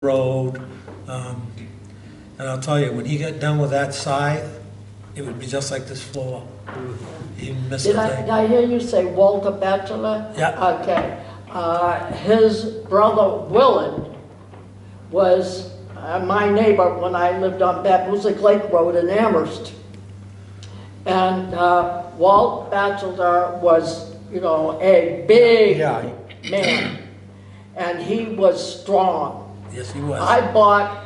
road. And I'll tell you, when he got done with that scythe, it would be just like this floor. He missed Did a thing. I hear you say Walter Batchelor? Yeah. Okay. His brother Willard was my neighbor when I lived on Babusick Lake Road in Amherst. And Walt Batchelor was, you know, a big man. And he was strong. Yes, he was. I bought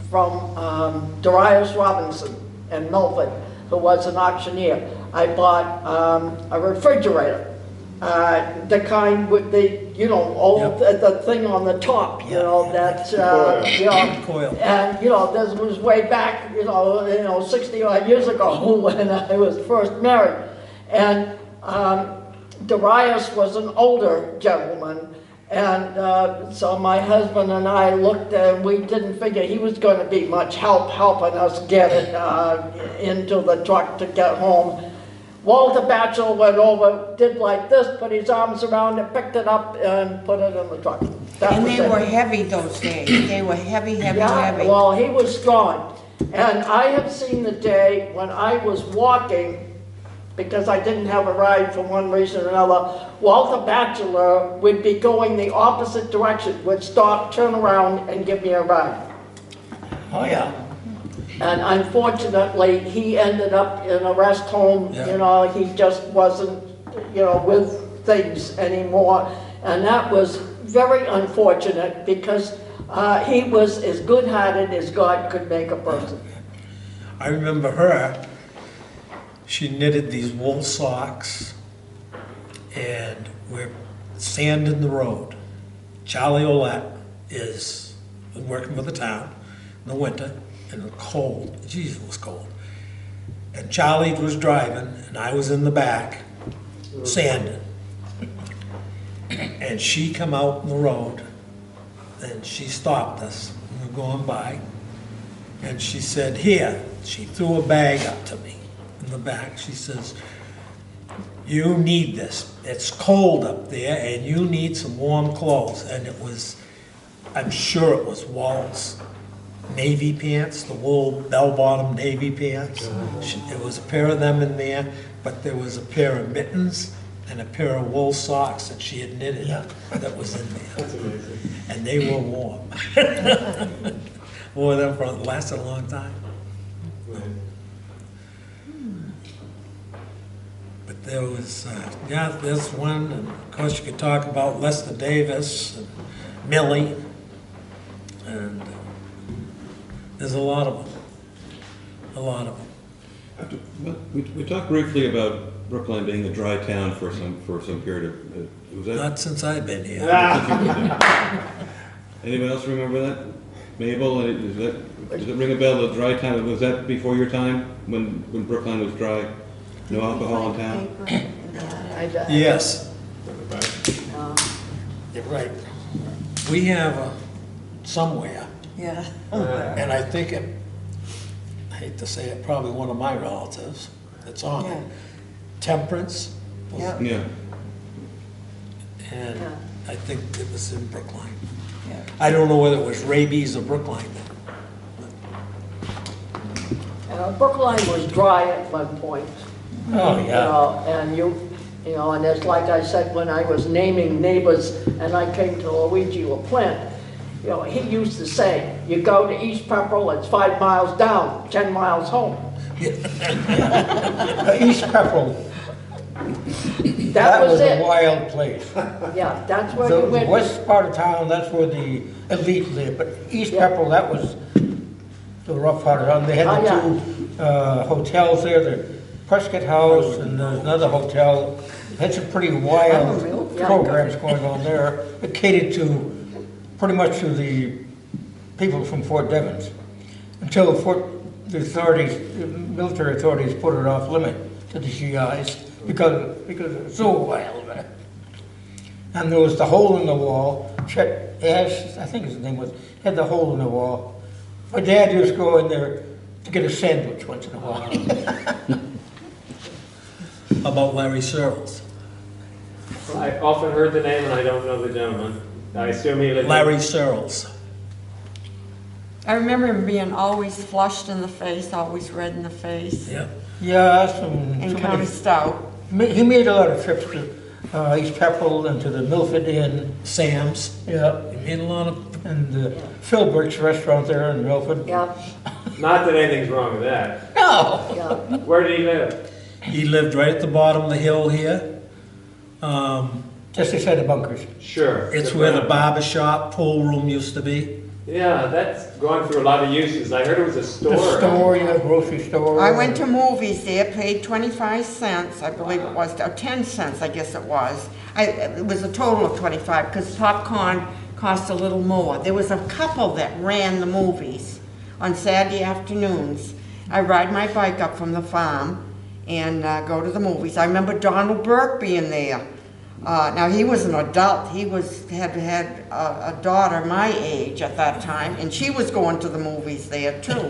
from Darius Robinson in Milford, who was an auctioneer. I bought a refrigerator, the kind with the, you know, the thing on the top, you know, that, you know, Coil. and, you know, this was way back, you know, 60 odd years ago when I was first married. And Darius was an older gentleman. And so my husband and I looked and we didn't figure he was going to be much helping us get it into the truck to get home. Walter Batchelor went over, did like this, put his arms around it, picked it up and put it in the truck. And they were heavy those days. They were heavy, heavy, heavy. Well, he was strong. And I have seen the day when I was walking, because I didn't have a ride for one reason or another, Walter Batchelor would be going the opposite direction, would stop, turn around, and give me a ride. Oh, yeah. And unfortunately, he ended up in a rest home. Yeah. You know, he just wasn't, you know, with things anymore. And that was very unfortunate because he was as good-hearted as God could make a person. I remember her. She knitted these wool socks, and we're sanding the road. Charlie Olette is working for the town in the winter, and it was cold. Jeez, it was cold. And Charlie was driving, and I was in the back sanding. And she come out in the road, and she stopped us. We were going by, and she said, "Here." She threw a bag up to me. In the back, she says, "You need this. It's cold up there and you need some warm clothes." And it was, I'm sure it was Walt's navy pants, the wool bell-bottom navy pants. There was a pair of them in there, but there was a pair of mittens and a pair of wool socks that she had knitted that was in there. That's amazing. And they were warm. Wore them for, lasted a long time. Right. But there was, there's one, and of course you could talk about Lester Davis and Millie, and there's a lot of them, We talked briefly about Brookline being a dry town for some period of, was that? Not since I've been here. Anyone else remember that? Mabel, does it ring a bell, the dry town, was that before your time, when Brookline was dry? No alcohol in town? Yes. You're right. We have somewhere, Yeah. and I think it, I hate to say it, probably one of my relatives that's on it. Temperance. Yeah. Yeah. And I think it was in Brookline. Yeah. I don't know whether it was Rabies or Brookline then. Brookline was dry at one point. Oh, You know, and you know, and it's like I said when I was naming neighbors and I came to Luigi LaPlante, you know, he used to say, you go to East Pepperell, it's 5 miles down, 10 miles home. East Pepperell, That was a it. wild place. Yeah, that's where The you went. west part of town, that's where the elite lived, but East Pepperell, that was the rough part of town. They had Oh, the yeah. two hotels there, the Prescott House, and there's another hotel. Had some pretty wild Yeah. programs going on there. It catered to, pretty much to the people from Fort Devens, until the authorities, the military authorities put it off limit to the GIs because it was so wild there. And there was the hole in the wall. Chet Ash, I think his name was, had the hole in the wall. My dad used to go in there to get a sandwich once in a while. How about Larry Searles? I often heard the name and I don't know the gentleman. I assume he lived. Larry Searles. I remember him being always flushed in the face, always red in the face, Yeah. Yeah, and kind of stout. he made a lot of trips to East Pepperell and to the Milford Inn. Sam's. Yeah, He made a lot of, and Philbrick's restaurant there in Milford. Yeah, Not that anything's wrong with that. No! yeah. Where did he live? he lived right at the bottom of the hill here. Just beside the bunkers. Sure. It's where the barber shop, pool room used to be. Yeah, that's gone through a lot of uses. I heard it was a store. The store, yeah, grocery store. I went to movies there, paid 25 cents, I believe it was, or 10 cents, I guess it was. It was a total of 25, because popcorn cost a little more. There was a couple that ran the movies on Saturday afternoons. I ride my bike up from the farm and go to the movies. I remember Donald Burke being there. Now, he was an adult. He had a daughter my age at that time, and she was going to the movies there, too.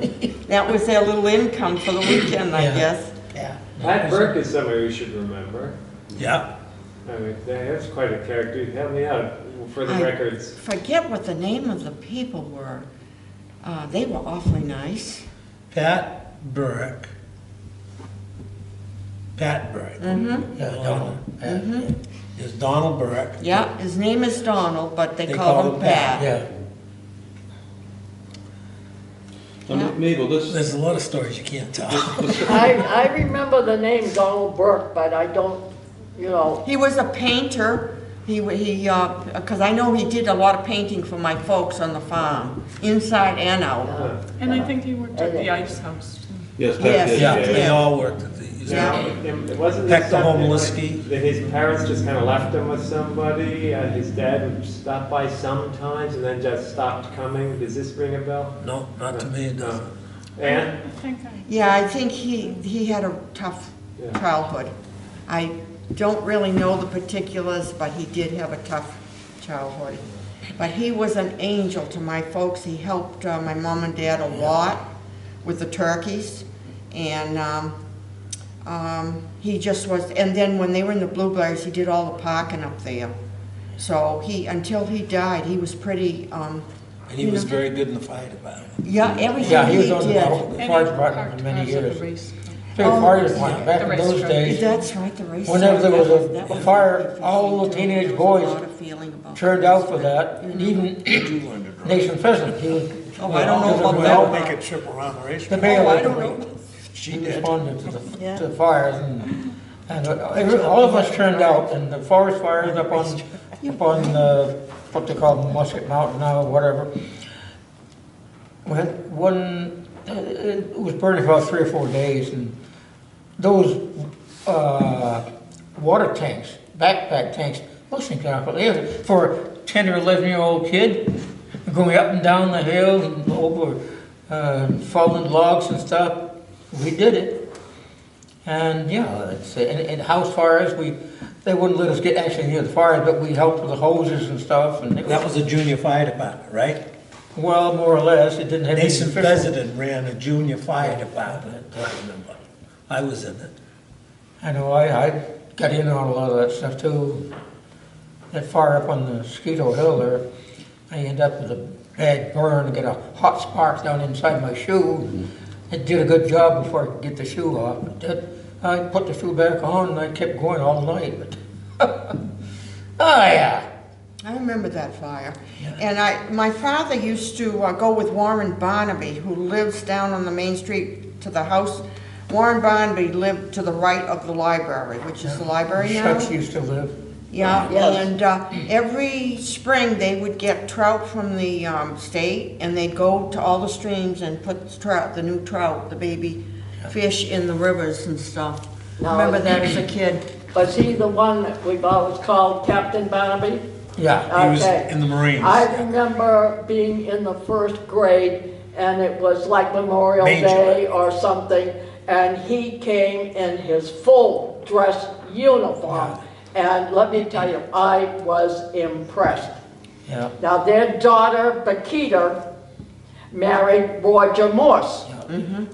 That was their little income for the weekend, I Yeah. guess. Yeah. Pat Burke is somebody we should remember. Yeah. I mean, that's quite a character. Help me out for the I records. forget what the name of the people were. They were awfully nice. Pat Burke. Pat Burke. Yeah, Donald. Yeah. Is Donald Burke. Yeah, his name is Donald, but they They call call him him Pat, Pat. Yeah. Yeah. Mabel, this, There's a lot of stories you can't tell. I remember the name Donald Burke, but I don't, you know, He was a painter. Because I know he did a lot of painting for my folks on the farm, inside and out. And I think he worked at the ice house too. yes, Pat Yes, did, Yeah, yeah. they all worked at the, Yeah. It wasn't Peck the something Homeliski. that his parents just kind of left him with somebody. His dad would stop by sometimes and then just stopped coming. Does this ring a bell? No, not to me, it doesn't. Ann? I think I. Yeah, I think he had a tough Yeah. childhood. I don't really know the particulars, but he did have a tough childhood. But he was an angel to my folks. He helped my mom and dad a lot with the turkeys. And he just was, and then when they were in the Blueberries, he did all the parking up there. So until he died, he was pretty, And he was very good in the fire department. yeah, everything Yeah, he he was on the did. fire department for many years. Big Oh, fire department, back The in those racetrack. days. That's right, the race. Whenever there was That a fire, all the teenage there was a boys lot of feeling about turned out for that, and even Nathan Pheasant, he was. Oh, I don't know about We that all one. make a trip around the The racetrack. mayor, Oh, I like, don't know. She he did. responded to Yeah. the fires, and all of us turned out, and the forest fires up on what they call Musket Mountain now, or whatever. It was burning for about 3 or 4 days, and those water tanks, backpack tanks, those things are for a 10 or 11-year-old kid, going up and down the hill and over fallen logs and stuff. We did it. And yeah, in house fires, they wouldn't let us get actually near the fires, but we helped with the hoses and stuff. And That was a junior fire department, right? well, more or less, it didn't have any Nathan official- President ran a junior fire department, I remember. I was in it. I know, I got in on a lot of that stuff too. That fire up on the Mosquito Hill there, I ended up with a bad burn and get a hot spark down inside my shoe. It did a good job before I could get the shoe off. I put the shoe back on and I kept going all night. But oh yeah. I remember that fire. And my father used to go with Warren Barnaby, who lives down on the main street to the house. Warren Barnaby lived to the right of the library, which is the library now. Shucks used to live. Yeah, Yes. and every spring they would get trout from the state, and they'd go to all the streams and put the new trout, the baby fish in the rivers and stuff. Now- Remember that as a kid? was he the one that we've always called Captain Barnaby? Yeah. He was Okay. in the Marines. I remember being in the first grade, and it was like Memorial Major. Day or something, and he came in his full dress uniform. And let me tell you, I was impressed. Yeah. Now, their daughter, Bakita, married Roger Morse.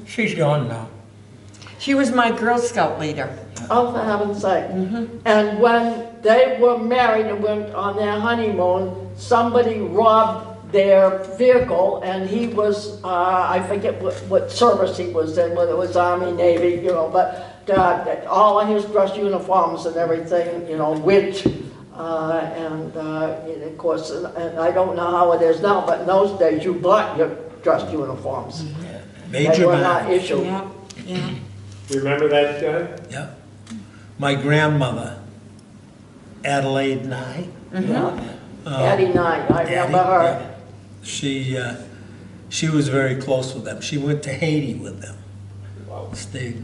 She's gone now. She was my Girl Scout leader. Oh, for heaven's sake. And when they were married and went on their honeymoon, somebody robbed their vehicle, and he was, I forget what service he was in, whether it was Army, Navy, you know, but all of his dress uniforms and everything, you know, which, and of course, and I don't know how it is now, but in those days, you bought your dress uniforms. They Major were not Mac. issued. Yeah, yeah. You remember that guy? Yeah. My grandmother, Adelaide Nye. Addie Knight, I remember her. She was very close with them. She went to Haiti with them. Wow. Stayed,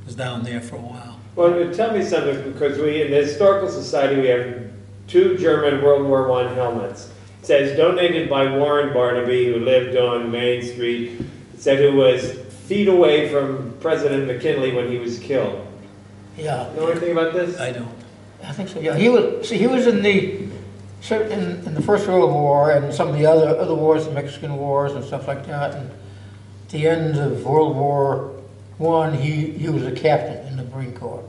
was down there for a while. Well, tell me something, because we, in the Historical Society, we have 2 German World War I helmets. It says donated by Warren Barnaby, who lived on Main Street. It said who was feet away from President McKinley when he was killed. Yeah, Know anything about this? I don't. I think so, yeah. He was in the First World War and some of the other wars, the Mexican Wars and stuff like that. And at the end of World War I, he was a captain in the Marine Corps.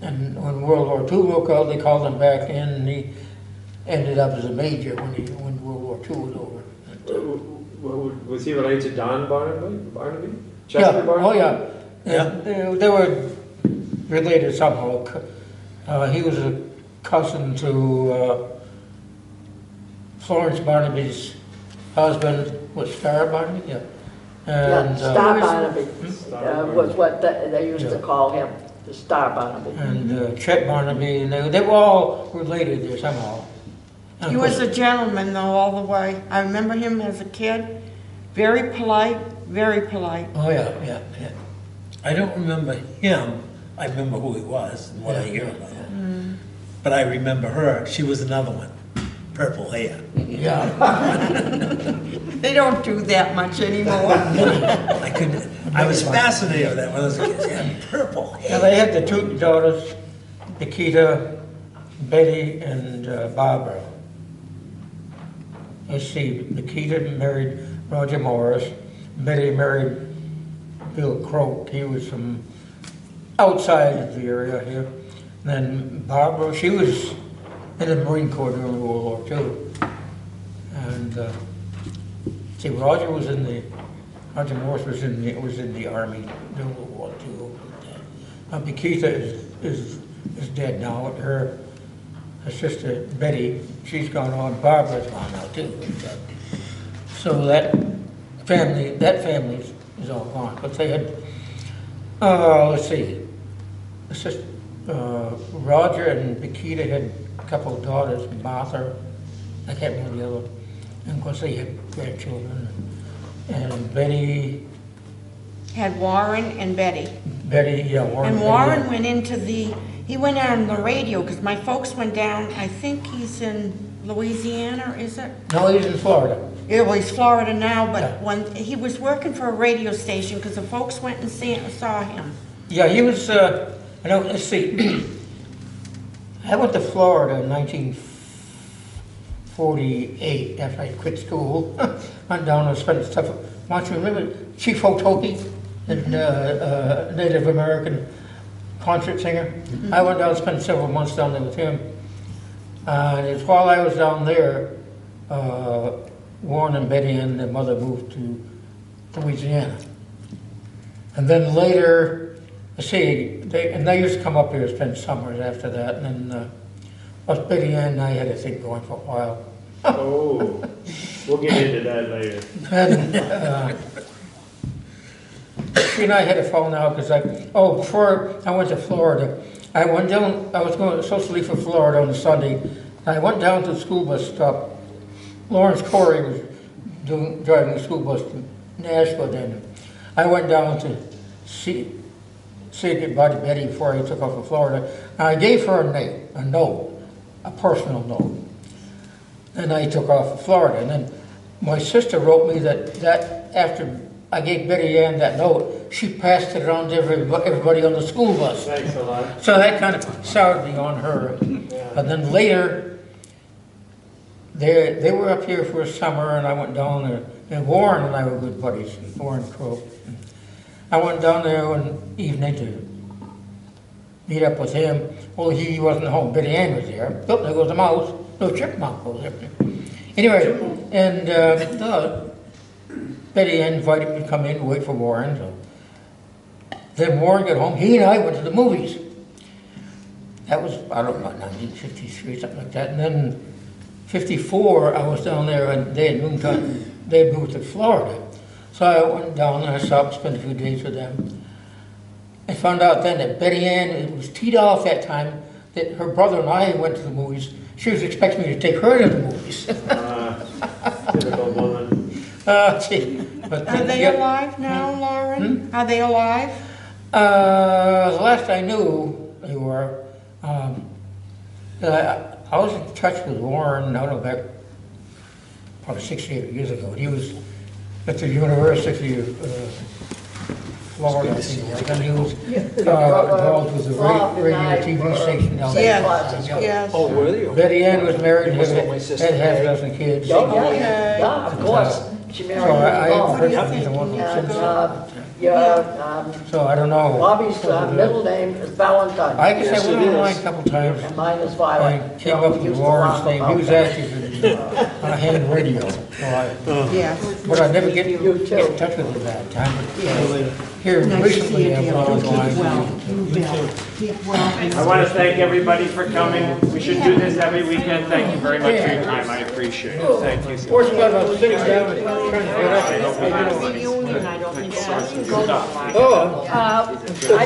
And when World War II broke out, they called him back in, and he ended up as a major when World War II was over. Was he related to Don Barnaby? Chester Yeah, Barnaby? oh yeah. They were related somehow. He was a cousin to Florence Barnaby's husband, was Star Barnaby? Yeah. And, Star Barnaby Star was what they used to Yeah. call him, the Star Barnaby. and Chet Barnaby, and they were all related there somehow. And He of was course- a gentleman though, all the way. I remember him as a kid, very polite, very polite. Oh, yeah, yeah, yeah. I don't remember him. I remember who he was and what I hear about him. But I remember her. She was another one. Purple hair. Yeah. They don't do that much anymore. I couldn't. I was fascinated with that when I was a kid. She had purple hair. Now, they had the 2 daughters, Nikita, Betty, and Barbara. Let's see, Nikita married Roger Morris. Betty married Bill Croak. He was from outside of the area here. And then Barbara, she was in the Marine Corps during World War II. And see, Roger Morris was in the Army during World War II. Nikita is dead now. Her sister Betty, she's gone on. Barbara's gone now too. So that family is all gone. But they had, let's see, Roger and Nikita had a couple of daughters, Martha, I can't remember the other, and of course they had grandchildren. And Betty, Had Warren and Betty. yeah, Warren. And Betty, Warren yeah. went he went on the radio, because my folks went down, I think he's in Louisiana, is it? No, he's in Florida. Yeah, well, he's Florida now, but Yeah. when he was working for a radio station, because the folks went and saw him. Yeah, he was, let's see. I went to Florida in 1948 after I quit school. Went down and spent stuff. Why don't you remember Chief Hotoki, the Native American concert singer? I went down and spent several months down there with him. And it's while I was down there, Warren and Betty and their mother moved to Louisiana. And then later, they used to come up here to spend summers after that, and then Betty and I had a thing going for a while. Oh, we'll get into that later. And she and I had a falling out because before I went to Florida, I was supposed to leave for Florida on Sunday. I went down to the school bus stop. Lawrence Corey was driving the school bus to Nashville then. I went down to say goodbye to Betty before I took off for Florida. And I gave her a note, a personal note. And I took off for Florida. And then my sister wrote me that after I gave Betty Ann that note, she passed it on to everybody on the school bus. Thanks a lot. So that kind of soured me on her. And then later, they were up here for a summer, and I went down there. And Warren and I were good buddies, Warren Crow. I went down there one evening to meet up with him. Well, he wasn't home. Betty Ann was there. Oh, there goes the mouse. No, chipmunk goes there. Anyway, and Betty Ann invited me to come in and wait for Warren. So. Then Warren got home. He and I went to the movies. That was, I don't know, 1953, something like that. And then 54, I was down there, and they had moved to Florida. So I went down and I stopped, spent a few days with them. I found out then that Betty Ann, it was teed off that time, that her brother and I went to the movies. She was expecting me to take her to the movies. Typical woman. See, but Are they yeah. alive now, Lauren? Are they alive? The last I knew, they were. I was in touch with Warren, I don't know, back probably 68 years ago. He was at the University of Florida, I think it was, and he was involved with the radio TV station down there. Yes, yes. Oh, were you? Betty Ann was married and You must had know my sister, had half a Mary. dozen kids. Oh, Okay. yeah, of course. She So married I haven't heard Bob. from either one of them And, since. yeah, So I don't know. Bobby's middle name is Valentine. I guess Yes, I went it online is. a couple times. And mine is I Violet. came up with Warren's name. He was actually on a hand radio. So Yes. but I never get You too. in touch with him at that time. But here Nice to see recently, you, I dear. went Do keep online. well. You will. Keep well. I want to thank everybody for coming. We should do this every weekend. Thank you very much for your time. I appreciate it. Thank you so much. Fortunately, I was sitting down and trying to get up. Reunion, I don't think so. Oh, I